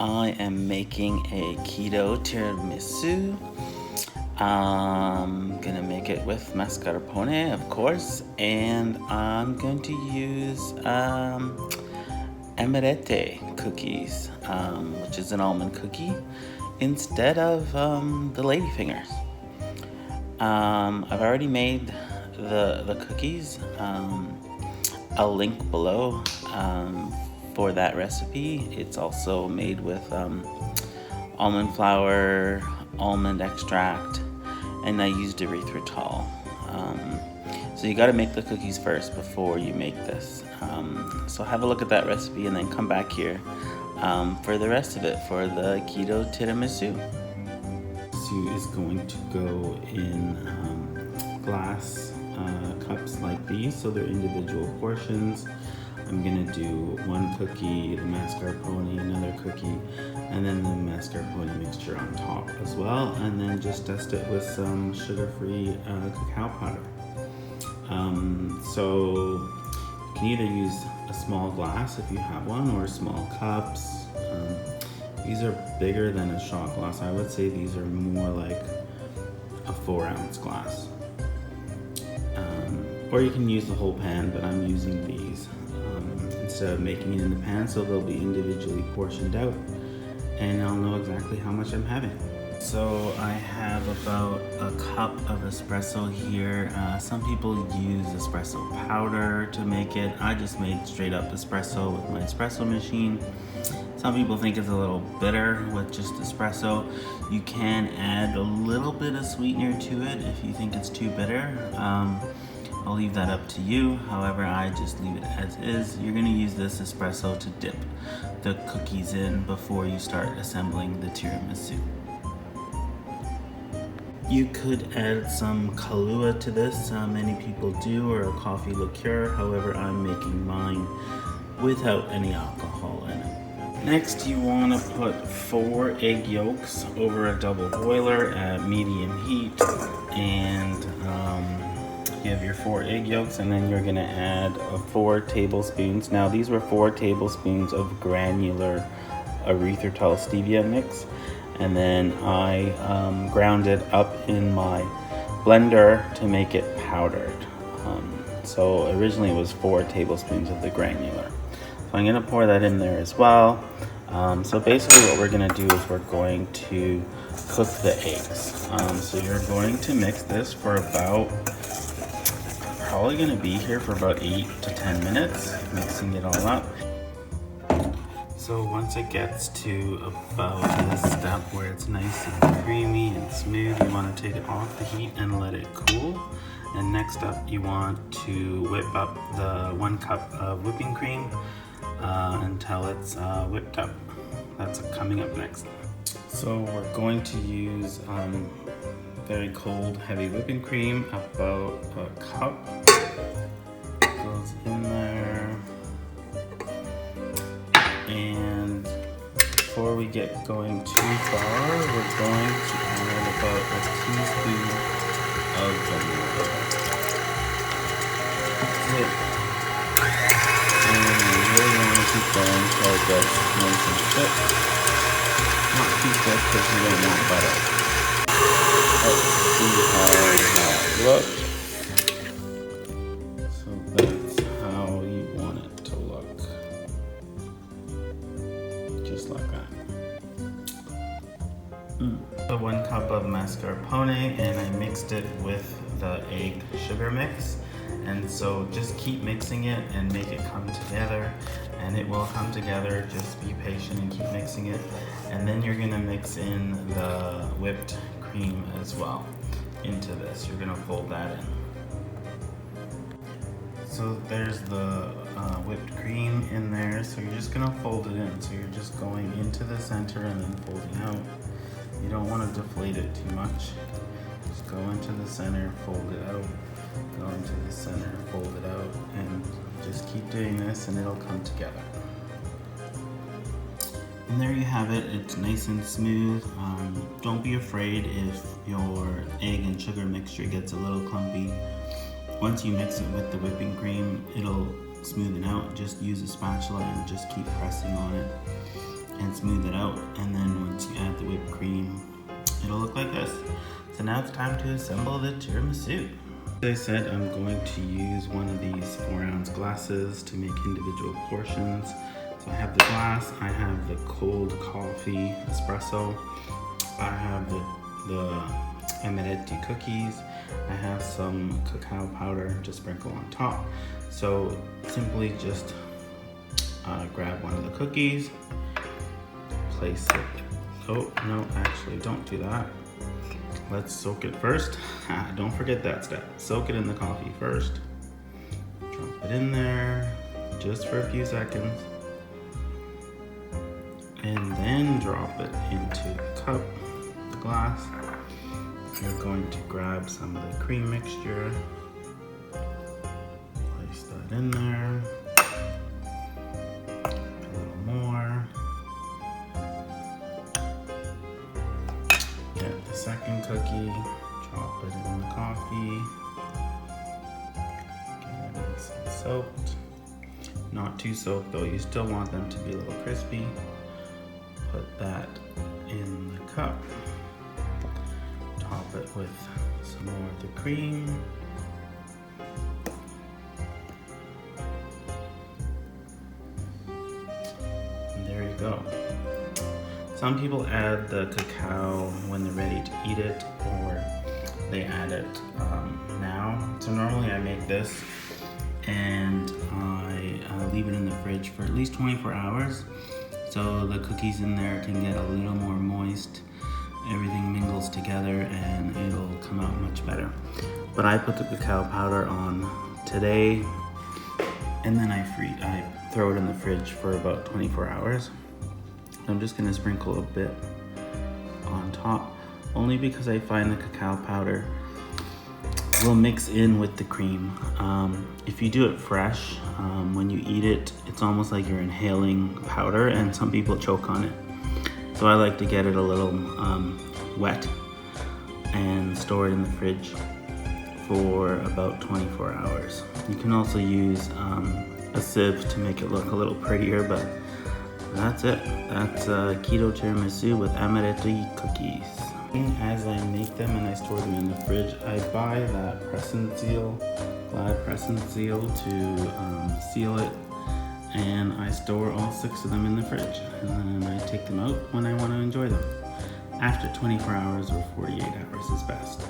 I am making a keto tiramisu. I'm gonna make it with mascarpone, of course, and I'm going to use Amaretti cookies, which is an almond cookie, instead of the ladyfingers. I've already made the cookies. I'll link below for that recipe. It's also made with almond flour, almond extract, and I used erythritol. So you got to make the cookies first before you make this. So have a look at that recipe and then come back here for the rest of it for the keto tiramisu. Tiramisu is going to go in glass cups like these, so they're individual portions. I'm gonna do one cookie, the mascarpone, another cookie, and then the mascarpone mixture on top as well, and then just dust it with some sugar-free cacao powder. So you can either use a small glass if you have one, or small cups. These are bigger than a shot glass. I would say these are more like a 4-ounce glass. Or you can use the whole pan, but I'm using these instead of making it in the pan, so they'll be individually portioned out and I'll know exactly how much I'm having. So I have about a cup of espresso here. Some people use espresso powder to make it. I just made straight up espresso with my espresso machine. Some people think it's a little bitter with just espresso. You can add a little bit of sweetener to it if you think it's too bitter. I'll leave that up to you. However, I just leave it as is. You're gonna use this espresso to dip the cookies in before you start assembling the tiramisu. You could add some Kahlua to this, many people do, or a coffee liqueur. However, I'm making mine without any alcohol in it. Next, you want to put 4 egg yolks over a double boiler at medium heat, and you have your 4 egg yolks, and then you're going to add 4 tablespoons. Now, these were 4 tablespoons of granular erythritol stevia mix, and then I ground it up in my blender to make it powdered. So originally it was 4 tablespoons of the granular. So I'm going to pour that in there as well. So basically what we're going to do is we're going to cook the eggs. So you're going to mix this for about, probably going to be here for about 8 to 10 minutes, mixing it all up. So once it gets to about this step where it's nice and creamy and smooth, you want to take it off the heat and let it cool. And next up, you want to whip up the 1 cup of whipping cream until it's whipped up. That's coming up next. So we're going to use very cold, heavy whipping cream, about a cup. Goes in there. And before we get going too far, we're going to add about a teaspoon of vanilla. That's it. And we really want to keep going until it gets nice and thick. Not too thick because you don't want butter. Let's see how that looks. So that's how you want it to look. Just like that. So 1 cup of mascarpone, and I mixed it with the egg sugar mix. And so just keep mixing it and make it come together, and it will come together. Just be patient and keep mixing it. And then you're gonna mix in the whipped cream as well into this. You're gonna fold that in. So there's the whipped cream in there, so you're just gonna fold it in. So you're just going into the center and then folding out. You don't want to deflate it too much. Just go into the center, fold it out, go into the center, fold it out, and just keep doing this and it'll come together. And there you have it. It's nice and smooth. Don't be afraid if your egg and sugar mixture gets a little clumpy. Once you mix it with the whipping cream, it'll smoothen out. Just use a spatula and just keep pressing on it. and smooth it out. And then once you add the whipped cream, it'll look like this. So now it's time to assemble the tiramisu. As I said, I'm going to use one of these 4-ounce glasses to make individual portions. So I have the glass, I have the cold coffee espresso, I have the Amaretti cookies, I have some cacao powder to sprinkle on top. So simply just grab one of the cookies, place it, oh no, actually don't do that. Let's soak it first. Don't forget that step. Soak it in the coffee first. Drop it in there just for a few seconds. And then drop it into the cup, the glass. You're going to grab some of the cream mixture. Place that in there. A little more. Get the second cookie, drop it in the coffee. Get it nice and soaked. Not too soaked though, you still want them to be a little crispy. Put that in the cup. Top it with some more of the cream. And there you go. Some people add the cacao when they're ready to eat it, or they add it now. So normally I make this and I leave it in the fridge for at least 24 hours. So the cookies in there can get a little more moist. Everything mingles together and it'll come out much better. But I put the cacao powder on today and then I throw it in the fridge for about 24 hours. I'm just gonna sprinkle a bit on top, only because I find the cacao powder will mix in with the cream. If you do it fresh, when you eat it, it's almost like you're inhaling powder and some people choke on it. So I like to get it a little wet and store it in the fridge for about 24 hours. You can also use a sieve to make it look a little prettier, but that's it. That's keto tiramisu with Amaretti cookies. As I make them and I store them in the fridge, I buy that press and seal, Glad press and seal to seal it, and I store all 6 of them in the fridge, and then I take them out when I want to enjoy them. After 24 hours or 48 hours is best.